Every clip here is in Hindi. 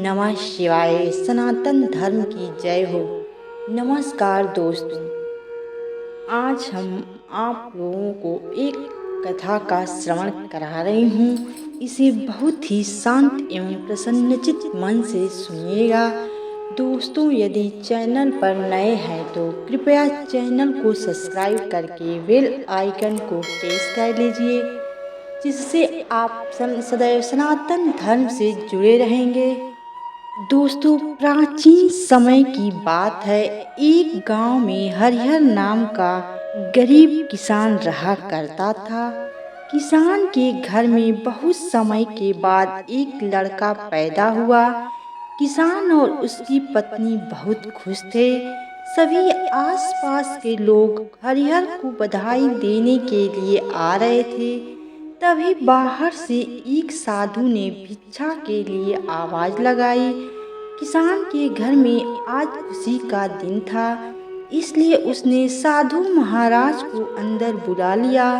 नमः शिवाय। सनातन धर्म की जय हो। नमस्कार दोस्तों, आज हम आप लोगों को एक कथा का श्रवण करा रही हूँ। इसे बहुत ही शांत एवं प्रसन्नचित मन से सुनिएगा। दोस्तों, यदि चैनल पर नए हैं तो कृपया चैनल को सब्सक्राइब करके बेल आइकन को प्रेस कर लीजिए, जिससे आप सदैव सनातन धर्म से जुड़े रहेंगे। दोस्तों, प्राचीन समय की बात है। एक गांव में हरिहर नाम का गरीब किसान रहा करता था। किसान के घर में बहुत समय के बाद एक लड़का पैदा हुआ। किसान और उसकी पत्नी बहुत खुश थे। सभी आसपास के लोग हरिहर को बधाई देने के लिए आ रहे थे। तभी बाहर से एक साधु ने भिक्षा के लिए आवाज लगाई। किसान के घर में आज खुशी का दिन था, इसलिए उसने साधु महाराज को अंदर बुला लिया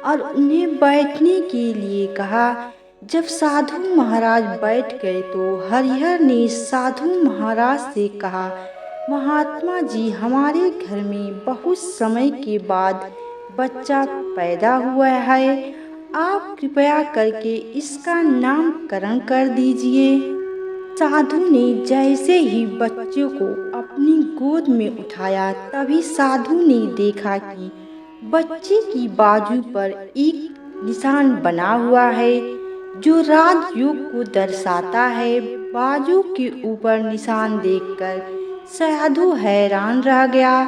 और उन्हें बैठने के लिए कहा। जब साधु महाराज बैठ गए तो हरिहर ने साधु महाराज से कहा, महात्मा जी, हमारे घर में बहुत समय के बाद बच्चा पैदा हुआ है। आप कृपया करके इसका नामकरण कर दीजिए। साधु ने जैसे ही बच्चे को अपनी गोद में उठाया, तभी साधु ने देखा कि बच्चे की बाजू पर एक निशान बना हुआ है, जो राजयोग को दर्शाता है। बाजू के ऊपर निशान देखकर साधु हैरान रह गया।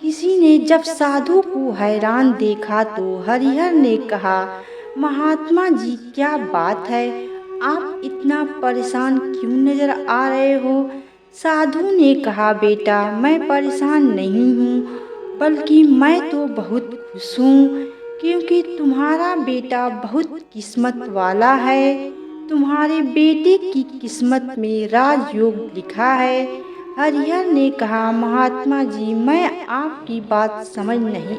किसी ने जब साधु को हैरान देखा तो हरिहर ने कहा, महात्मा जी, क्या बात है? आप इतना परेशान क्यों नजर आ रहे हो? साधु ने कहा, बेटा, मैं परेशान नहीं हूँ, बल्कि मैं तो बहुत खुश हूँ, क्योंकि तुम्हारा बेटा बहुत किस्मत वाला है। तुम्हारे बेटे की किस्मत में राजयोग लिखा है। हरिहर ने कहा, महात्मा जी, मैं आपकी बात समझ नहीं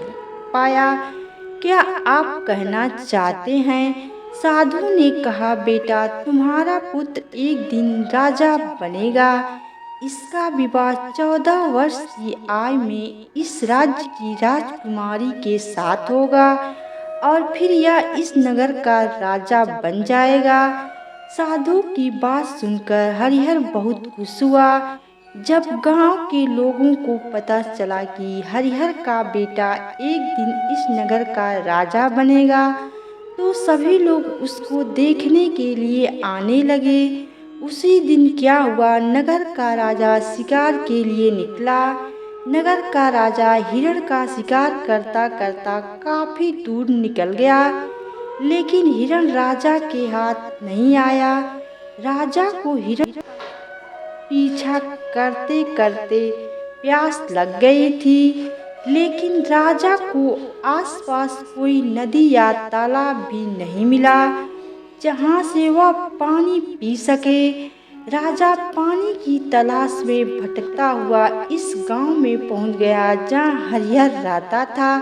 पाया। क्या आप कहना चाहते हैं? साधु ने कहा, बेटा, तुम्हारा पुत्र एक दिन राजा बनेगा। इसका विवाह 14 वर्ष की आयु में इस राज्य की राजकुमारी के साथ होगा और फिर यह इस नगर का राजा बन जाएगा। साधु की बात सुनकर हरिहर बहुत खुश हुआ। जब गांव के लोगों को पता चला कि हरिहर का बेटा एक दिन इस नगर का राजा बनेगा, तो सभी लोग उसको देखने के लिए आने लगे। उसी दिन क्या हुआ, नगर का राजा शिकार के लिए निकला। नगर का राजा हिरण का शिकार करता करता काफी दूर निकल गया, लेकिन हिरण राजा के हाथ नहीं आया। राजा को हिरण पीछा करते करते प्यास लग गई थी, लेकिन राजा को आसपास कोई नदी या तालाब भी नहीं मिला जहाँ से वह पानी पी सके। राजा पानी की तलाश में भटकता हुआ इस गांव में पहुंच गया जहाँ हरिहर रहता था।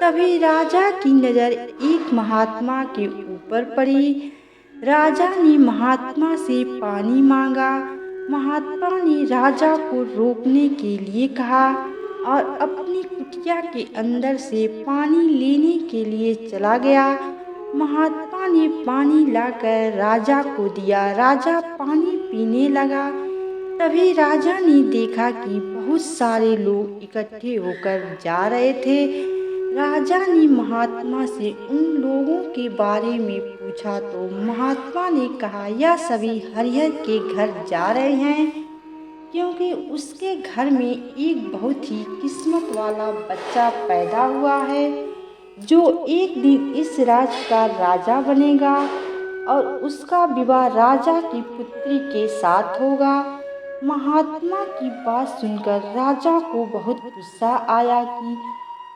तभी राजा की नज़र एक महात्मा के ऊपर पड़ी। राजा ने महात्मा से पानी मांगा। महात्मा ने राजा को रोकने के लिए कहा और अपनी कुटिया के अंदर से पानी लेने के लिए चला गया। महात्मा ने पानी लाकर राजा को दिया। राजा पानी पीने लगा। तभी राजा ने देखा कि बहुत सारे लोग इकट्ठे होकर जा रहे थे। राजा ने महात्मा से उन लोगों के बारे में पूछा तो महात्मा ने कहा, यह सभी हरिहर के घर जा रहे हैं, क्योंकि उसके घर में एक बहुत ही किस्मत वाला बच्चा पैदा हुआ है, जो एक दिन इस राज्य का राजा बनेगा और उसका विवाह राजा की पुत्री के साथ होगा। महात्मा की बात सुनकर राजा को बहुत गुस्सा आया कि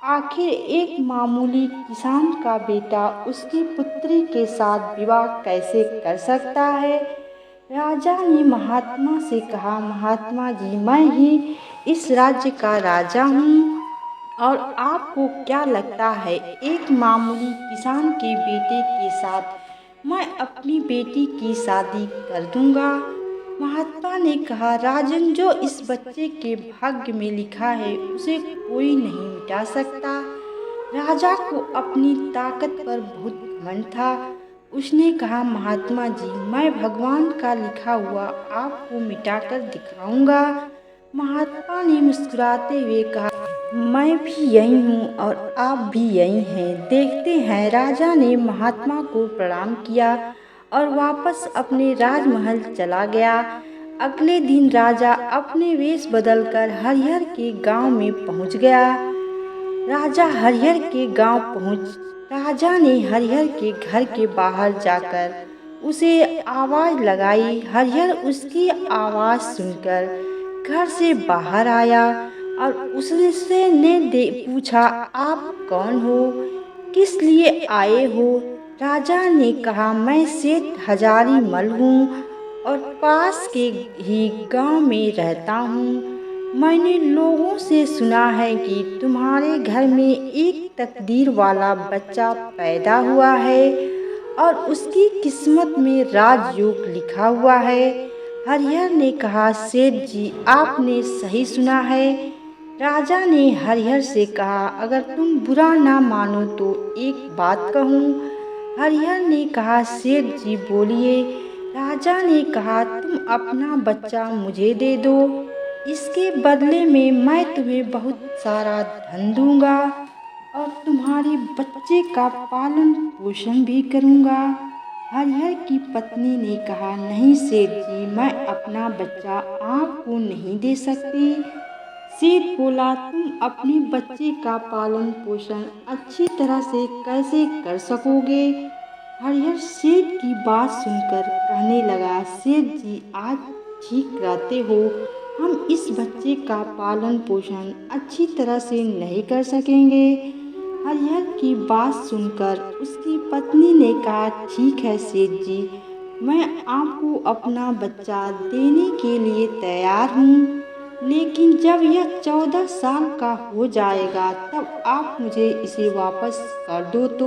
आखिर एक मामूली किसान का बेटा उसकी पुत्री के साथ विवाह कैसे कर सकता है। राजा ने महात्मा से कहा, महात्मा जी, मैं ही इस राज्य का राजा हूँ, और आपको क्या लगता है एक मामूली किसान के बेटे के साथ मैं अपनी बेटी की शादी कर दूंगा? महात्मा ने कहा, राजन, जो इस बच्चे के भाग्य में लिखा है उसे कोई नहीं मिटा सकता। राजा को अपनी ताकत पर बहुत घमंड था। उसने कहा, महात्मा जी, मैं भगवान का लिखा हुआ आपको मिटाकर दिखाऊंगा। महात्मा ने मुस्कुराते हुए कहा, मैं भी यही हूँ और आप भी यही हैं, देखते हैं। राजा ने महात्मा को प्रणाम किया और वापस अपने राजमहल चला गया। अगले दिन राजा अपने वेश बदलकर हरिहर के गांव में पहुंच गया। राजा ने हरिहर के घर के बाहर जाकर उसे आवाज लगाई। हरिहर उसकी आवाज सुनकर घर से बाहर आया और उसने पूछा, आप कौन हो, किस लिए आए हो? राजा ने कहा, मैं सेठ हजारी मल हूँ और पास के ही गांव में रहता हूँ। मैंने लोगों से सुना है कि तुम्हारे घर में एक तकदीर वाला बच्चा पैदा हुआ है और उसकी किस्मत में राजयोग लिखा हुआ है। हरिहर ने कहा, सेठ जी, आपने सही सुना है। राजा ने हरिहर से कहा, अगर तुम बुरा ना मानो तो एक बात कहूँ। हरिहर ने कहा, सेठ जी बोलिए। राजा ने कहा, तुम अपना बच्चा मुझे दे दो, इसके बदले में मैं तुम्हें बहुत सारा धन दूंगा और तुम्हारे बच्चे का पालन पोषण भी करूंगा। हरिहर की पत्नी ने कहा, नहीं सेठ जी, मैं अपना बच्चा आपको नहीं दे सकती। सेठ बोला, तुम अपने बच्चे का पालन पोषण अच्छी तरह से कैसे कर सकोगे? हरिहर सेठ की बात सुनकर कहने लगा, सेठ जी, आज ठीक कहते हो, हम इस बच्चे का पालन पोषण अच्छी तरह से नहीं कर सकेंगे। हरिहर की बात सुनकर उसकी पत्नी ने कहा, ठीक है सेठ जी, मैं आपको अपना बच्चा देने के लिए तैयार हूँ, लेकिन जब यह 14 साल का हो जाएगा तब आप मुझे इसे वापस कर दो तो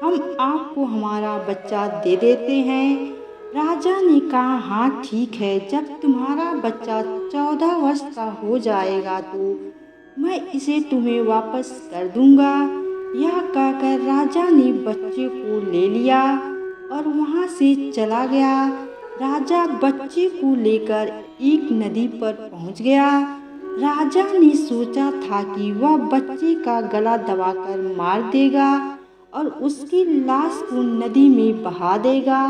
हम आपको हमारा बच्चा दे देते हैं। राजा ने कहा, हाँ ठीक है, जब तुम्हारा बच्चा 14 वर्ष का हो जाएगा तो मैं इसे तुम्हें वापस कर दूंगा। यह कहकर राजा ने बच्चे को ले लिया और वहाँ से चला गया। राजा बच्चे को लेकर एक नदी पर पहुँच गया। राजा ने सोचा था कि वह बच्चे का गला दबाकर मार देगा और उसकी लाश को नदी में बहा देगा,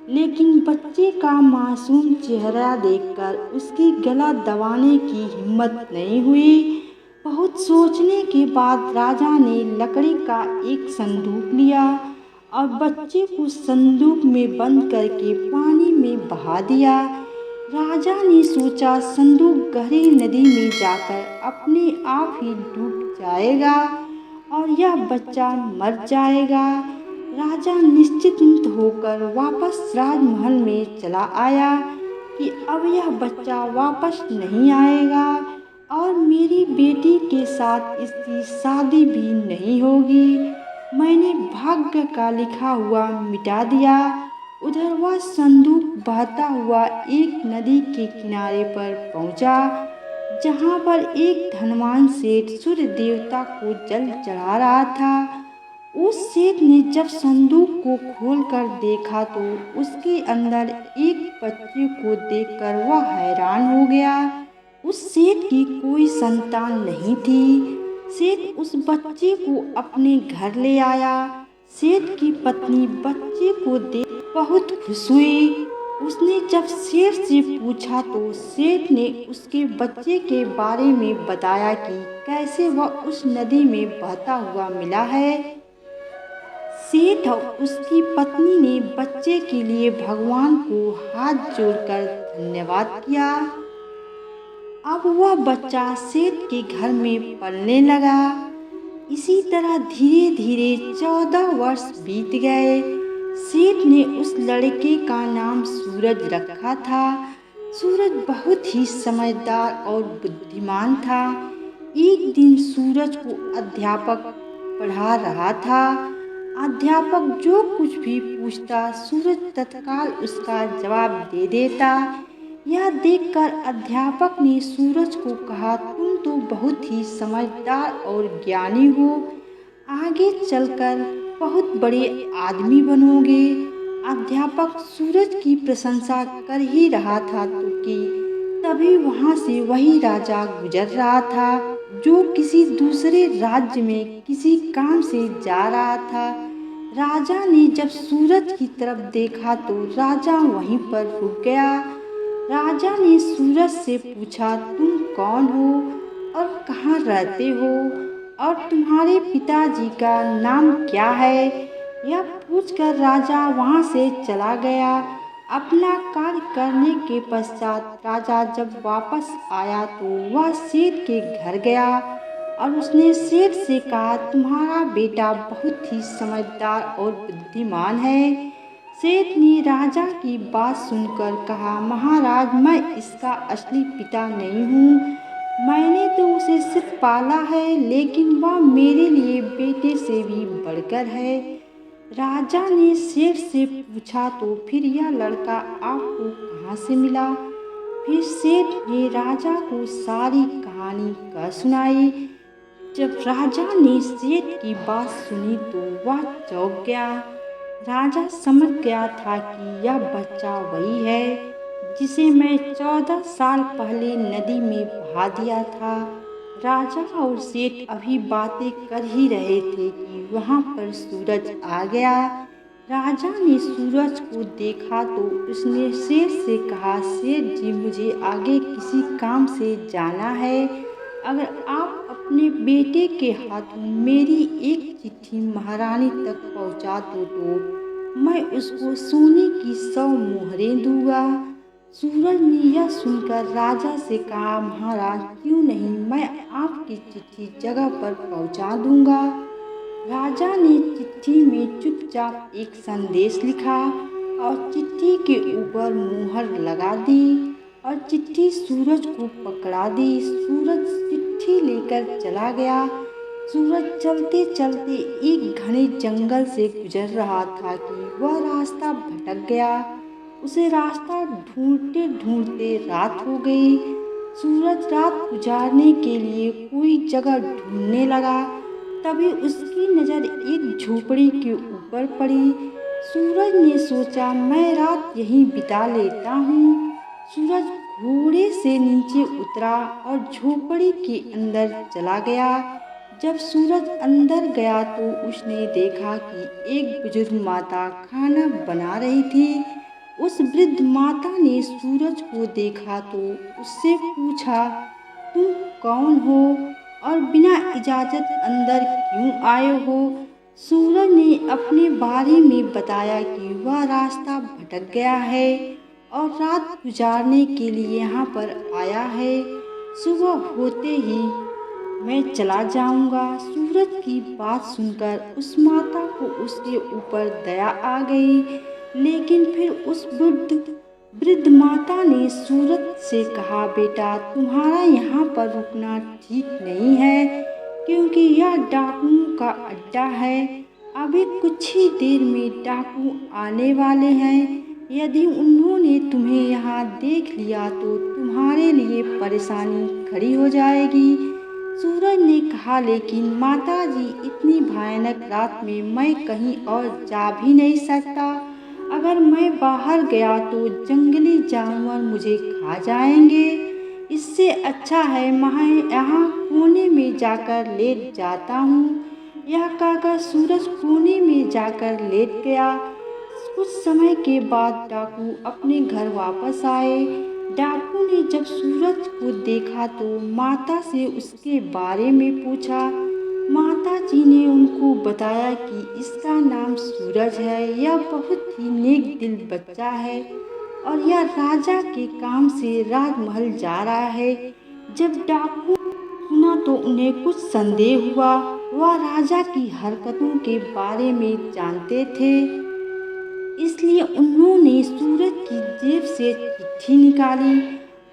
लेकिन बच्चे का मासूम चेहरा देखकर उसकी गला दबाने की हिम्मत नहीं हुई। बहुत सोचने के बाद राजा ने लकड़ी का एक संदूक लिया और बच्चे को संदूक में बंद करके पानी में बहा दिया। राजा ने सोचा, संदूक गहरी नदी में जाकर अपने आप ही डूब जाएगा और यह बच्चा मर जाएगा। राजा निश्चिंत होकर वापस राजमहल में चला आया कि अब यह बच्चा वापस नहीं आएगा और मेरी बेटी के साथ इसकी शादी भी नहीं होगी। मैंने भाग्य का लिखा हुआ मिटा दिया। उधर वह संदूक बहता हुआ एक नदी के किनारे पर पहुंचा, जहां पर एक धनवान सेठ सूर्य देवता को जल चढ़ा रहा था। उस सेठ ने जब संदूक को खोलकर देखा तो उसके अंदर एक बच्चे को देखकर वह हैरान हो गया। उस सेठ की कोई संतान नहीं थी। सेठ उस बच्चे को अपने घर ले आया। सेठ की पत्नी बच्चे को देख बहुत खुश हुई। उसने जब सेठ से पूछा तो सेठ ने उसके बच्चे के बारे में बताया कि कैसे वह उस नदी में बहता हुआ मिला है। सेठ और उसकी पत्नी ने बच्चे के लिए भगवान को हाथ जोड़कर धन्यवाद किया। अब वह बच्चा सेठ के घर में पलने लगा। इसी तरह धीरे धीरे 14 वर्ष बीत गए। सेठ ने उस लड़के का नाम सूरज रखा था। सूरज बहुत ही समझदार और बुद्धिमान था। एक दिन सूरज को अध्यापक पढ़ा रहा था। अध्यापक जो कुछ भी पूछता सूरज तत्काल उसका जवाब दे देता। यह देखकर अध्यापक ने सूरज को कहा, तुम तो बहुत ही समझदार और ज्ञानी हो, आगे चलकर बहुत बड़े आदमी बनोगे। अध्यापक सूरज की प्रशंसा कर ही रहा था तो कि तभी वहाँ से वही राजा गुजर रहा था जो किसी दूसरे राज्य में किसी काम से जा रहा था। राजा ने जब सूरज की तरफ देखा तो राजा वहीं पर रुक गया। राजा ने सूरज से पूछा, तुम कौन हो और कहाँ रहते हो और तुम्हारे पिताजी का नाम क्या है? यह पूछकर राजा वहाँ से चला गया। अपना कार्य करने के पश्चात राजा जब वापस आया तो वह सेठ के घर गया और उसने सेठ से कहा, तुम्हारा बेटा बहुत ही समझदार और बुद्धिमान है। सेठ ने राजा की बात सुनकर कहा, महाराज, मैं इसका असली पिता नहीं हूँ। मैंने तो उसे सिर्फ पाला है, लेकिन वह मेरे लिए बेटे से भी बढ़कर है। राजा ने सेठ से पूछा, तो फिर यह लड़का आपको कहाँ से मिला? फिर सेठ ने राजा को सारी कहानी कह सुनाई। जब राजा ने सेठ की बात सुनी तो वह चौंक गया। राजा समझ गया था कि यह बच्चा वही है जिसे मैं 14 साल पहले नदी में बहा दिया था। राजा और सेठ अभी बातें कर ही रहे थे कि वहाँ पर सूरज आ गया। राजा ने सूरज को देखा तो उसने सेठ से कहा, सेठ जी, मुझे आगे किसी काम से जाना है। अगर आप अपने बेटे के हाथों मेरी एक चिट्ठी महारानी तक पहुँचा दो तो मैं उसको सोने की 100 मोहरें दूंगा। सूरज ने यह सुनकर राजा से कहा, महाराज, क्यों नहीं, मैं आपकी चिट्ठी जगह पर पहुंचा दूंगा। राजा ने चिट्ठी में चुपचाप एक संदेश लिखा और चिट्ठी के ऊपर मुहर लगा दी और चिट्ठी सूरज को पकड़ा दी। सूरज चिट्ठी लेकर चला गया। सूरज चलते चलते एक घने जंगल से गुजर रहा था कि वह रास्ता भटक गया। उसे रास्ता ढूंढते ढूंढते रात हो गई। सूरज रात गुजारने के लिए कोई जगह ढूंढने लगा। तभी उसकी नज़र एक झोपड़ी के ऊपर पड़ी। सूरज ने सोचा, मैं रात यहीं बिता लेता हूँ। सूरज घोड़े से नीचे उतरा और झोपड़ी के अंदर चला गया। जब सूरज अंदर गया तो उसने देखा कि एक बुजुर्ग माता खाना बना रही थी। उस वृद्ध माता ने सूरज को देखा तो उससे पूछा, तुम कौन हो और बिना इजाज़त अंदर क्यों आए हो? सूरज ने अपने बारे में बताया कि वह रास्ता भटक गया है और रात गुजारने के लिए यहाँ पर आया है। सुबह होते ही मैं चला जाऊंगा। सूरज की बात सुनकर उस माता को उसके ऊपर दया आ गई, लेकिन फिर उस वृद्ध माता ने सूरज से कहा, बेटा, तुम्हारा यहाँ पर रुकना ठीक नहीं है, क्योंकि यह डाकुओं का अड्डा है। अभी कुछ ही देर में डाकू आने वाले हैं। यदि उन्होंने तुम्हें यहाँ देख लिया तो तुम्हारे लिए परेशानी खड़ी हो जाएगी। सूरज ने कहा, लेकिन माताजी, इतनी भयानक रात में मैं कहीं और जा भी नहीं सकता। अगर मैं बाहर गया तो जंगली जानवर मुझे खा जाएंगे। इससे अच्छा है मैं यहाँ कोने में जाकर लेट जाता हूँ। यह कहकर सूरज कोने में जाकर लेट गया। कुछ समय के बाद डाकू अपने घर वापस आए। डाकू ने जब सूरज को देखा तो माता से उसके बारे में पूछा। माता जी ने उनको बताया कि इसका नाम सूरज है, यह बहुत ही नेक दिल बच्चा है और यह राजा के काम से राजमहल जा रहा है। जब डाकू सुना तो उन्हें कुछ संदेह हुआ। वह राजा की हरकतों के बारे में जानते थे, इसलिए उन्होंने सूरज की जेब से चिट्ठी निकाली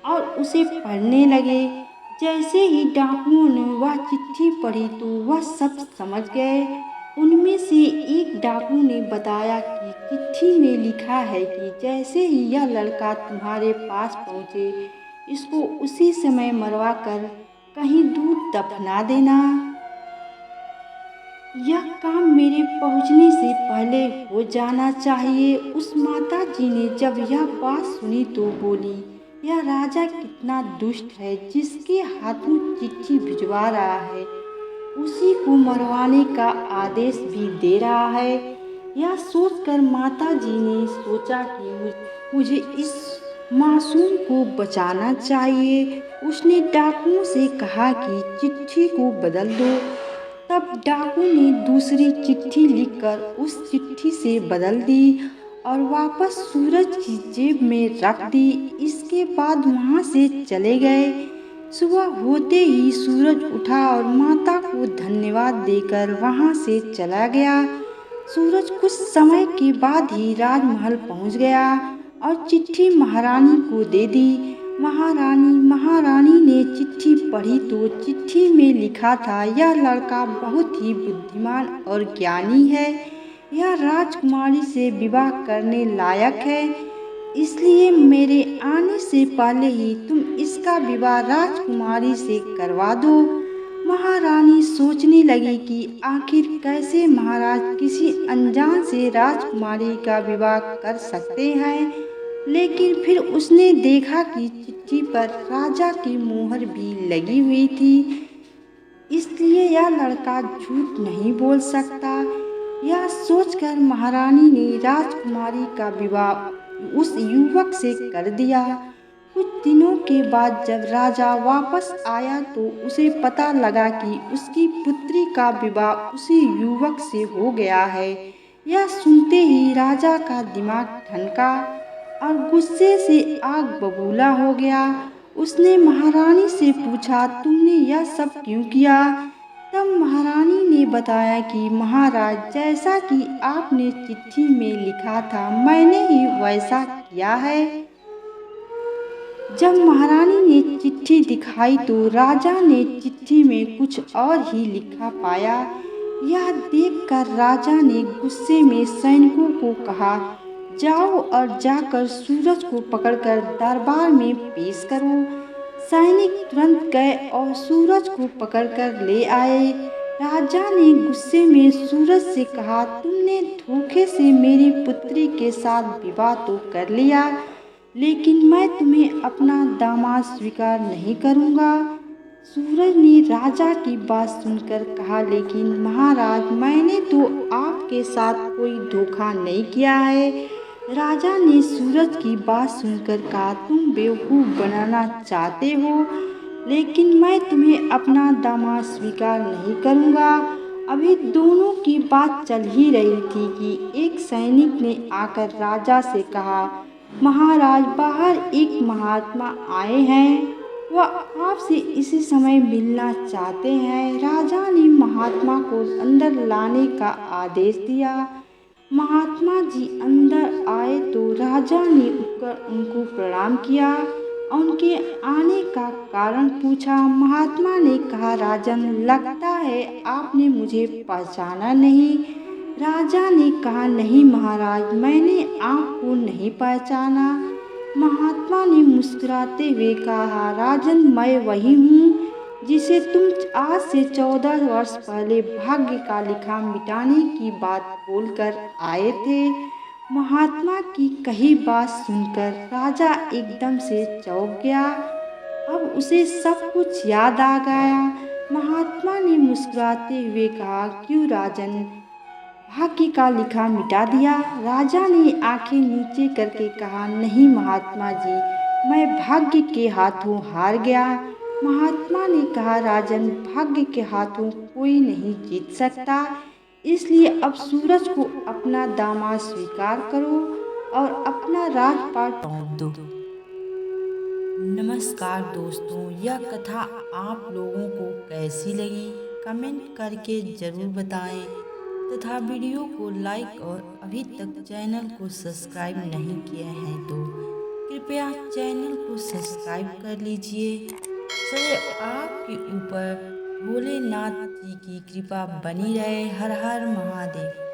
और उसे पढ़ने लगे। जैसे ही डाकुओं ने वह चिट्ठी पढ़ी तो वह सब समझ गए। उनमें से एक डाकू ने बताया कि चिट्ठी में लिखा है कि जैसे ही यह लड़का तुम्हारे पास पहुँचे, इसको उसी समय मरवा कर कहीं दूर दफना देना। यह काम मेरे पहुंचने से पहले हो जाना चाहिए। उस माता जी ने जब यह बात सुनी तो बोली, यह राजा कितना दुष्ट है, जिसके हाथों चिट्ठी भिजवा रहा है उसी को मरवाने का आदेश भी दे रहा है। यह सोचकर माता जी ने सोचा कि मुझे इस मासूम को बचाना चाहिए। उसने डाकुओं से कहा कि चिट्ठी को बदल दो। तब डाकू ने दूसरी चिट्ठी लिखकर उस चिट्ठी से बदल दी और वापस सूरज की जेब में रख दी। इसके बाद वहाँ से चले गए। सुबह होते ही सूरज उठा और माता को धन्यवाद देकर वहाँ से चला गया। सूरज कुछ समय के बाद ही राजमहल पहुँच गया और चिट्ठी महारानी को दे दी। महारानी ने चिट्ठी पढ़ी तो चिट्ठी में लिखा था, यह लड़का बहुत ही बुद्धिमान और ज्ञानी है। यह राजकुमारी से विवाह करने लायक है, इसलिए मेरे आने से पहले ही तुम इसका विवाह राजकुमारी से करवा दो। महारानी सोचने लगी कि आखिर कैसे महाराज किसी अनजान से राजकुमारी का विवाह कर सकते हैं, लेकिन फिर उसने देखा कि चिट्ठी पर राजा की मोहर भी लगी हुई थी, इसलिए यह लड़का झूठ नहीं बोल सकता। यह सोचकर महारानी ने राजकुमारी का विवाह उस युवक से कर दिया। कुछ दिनों के बाद जब राजा वापस आया तो उसे पता लगा कि उसकी पुत्री का विवाह उसी युवक से हो गया है। यह सुनते ही राजा का दिमाग ठनका और गुस्से से आग बबूला हो गया। उसने महारानी से पूछा, तुमने यह सब क्यों किया? तब महारानी ने बताया कि महाराज, जैसा कि आपने चिट्ठी में लिखा था मैंने ही वैसा किया है। जब महारानी ने चिट्ठी दिखाई तो राजा ने चिट्ठी में कुछ और ही लिखा पाया। यह देखकर राजा ने गुस्से में सैनिकों को कहा, जाओ और जाकर सूरज को पकड़कर दरबार में पेश करो। सैनिक तुरंत गए और सूरज को पकड़कर ले आए। राजा ने गुस्से में सूरज से कहा, तुमने धोखे से मेरी पुत्री के साथ विवाह तो कर लिया, लेकिन मैं तुम्हें अपना दामाद स्वीकार नहीं करूँगा। सूरज ने राजा की बात सुनकर कहा, लेकिन महाराज, मैंने तो आपके साथ कोई धोखा नहीं किया है। राजा ने सूरज की बात सुनकर कहा, तुम बेवकूफ़ बनाना चाहते हो, लेकिन मैं तुम्हें अपना दामाद स्वीकार नहीं करूँगा। अभी दोनों की बात चल ही रही थी कि एक सैनिक ने आकर राजा से कहा, महाराज, बाहर एक महात्मा आए हैं, वह आपसे इसी समय मिलना चाहते हैं। राजा ने महात्मा को अंदर लाने का आदेश दिया। महात्मा जी अंदर आए तो राजा ने उठकर उनको प्रणाम किया, उनके आने का कारण पूछा। महात्मा ने कहा, राजन, लगता है आपने मुझे पहचाना नहीं। राजा ने कहा, नहीं महाराज, मैंने आपको नहीं पहचाना। महात्मा ने मुस्कुराते हुए कहा, राजन, मैं वही हूँ जिसे तुम आज से 14 वर्ष पहले भाग्य का लिखा मिटाने की बात बोलकर आए थे। महात्मा की कही बात सुनकर राजा एकदम से चौंक गया। अब उसे सब कुछ याद आ गया। महात्मा ने मुस्कुराते हुए कहा, क्यों राजन, भाग्य का लिखा मिटा दिया? राजा ने आंखें नीचे करके कहा, नहीं महात्मा जी, मैं भाग्य के हाथों हार गया। महात्मा ने कहा, राजन, भाग्य के हाथों कोई नहीं जीत सकता, इसलिए अब सूरज को अपना दामाद स्वीकार करो और अपना राजपाट सौंप दो। नमस्कार दोस्तों, यह कथा आप लोगों को कैसी लगी कमेंट करके ज़रूर बताएं तथा वीडियो को लाइक और अभी तक चैनल को सब्सक्राइब नहीं किए हैं तो कृपया चैनल को सब्सक्राइब कर लीजिए। चलिए आपके ऊपर भोलेनाथ जी की कृपा बनी रहे। हर हर महादेव।